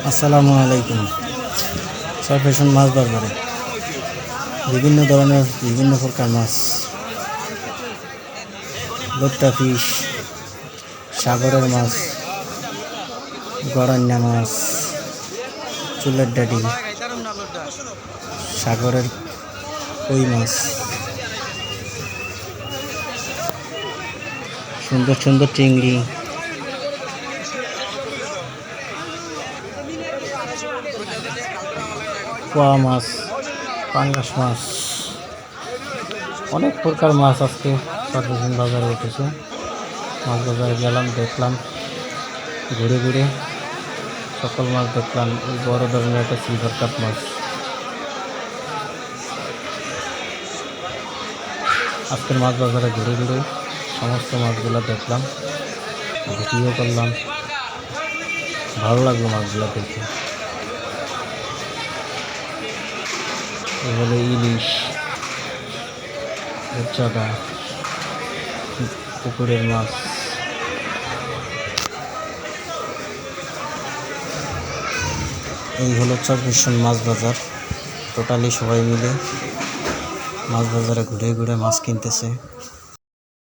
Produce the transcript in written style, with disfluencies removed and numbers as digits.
আসসালামু আলাইকুম। সরফেশন মাছ বাজারে বিভিন্ন ধরনের বিভিন্ন প্রকার মাছ, লোট্টা ফিশ, সাগরের মাছ, গড়ান্না মাছ, চুলের ডাডি, সাগরের কই মাছ, সুন্দর সুন্দর চিংড়ি, পোয়া মাছ, পাঙ্গাস মাছ, অনেক প্রকার মাছ আজকে সরফেশন বাজারে উঠেছে। মাছ বাজারে গেলাম, দেখলাম, ঘুরে ঘুরে সকল মাছ দেখলাম। এই বড় ধরনের একটা সিলভার কাপ মাছ। আজকের মাছ বাজারে ঘুরে ঘুরে সমস্ত মাছগুলো দেখলাম, ভিডিও করলাম। ভালো লাগলো মাছগুলো দেখে। এগুলো ইলিশ, রূপচাঁদা, পুকুরের মাছ। এই হলো সরফেশন মাছ বাজার। টোটালি সবাই মিলে মাছ বাজারে ঘুরে ঘুরে মাছ কিনতেছে।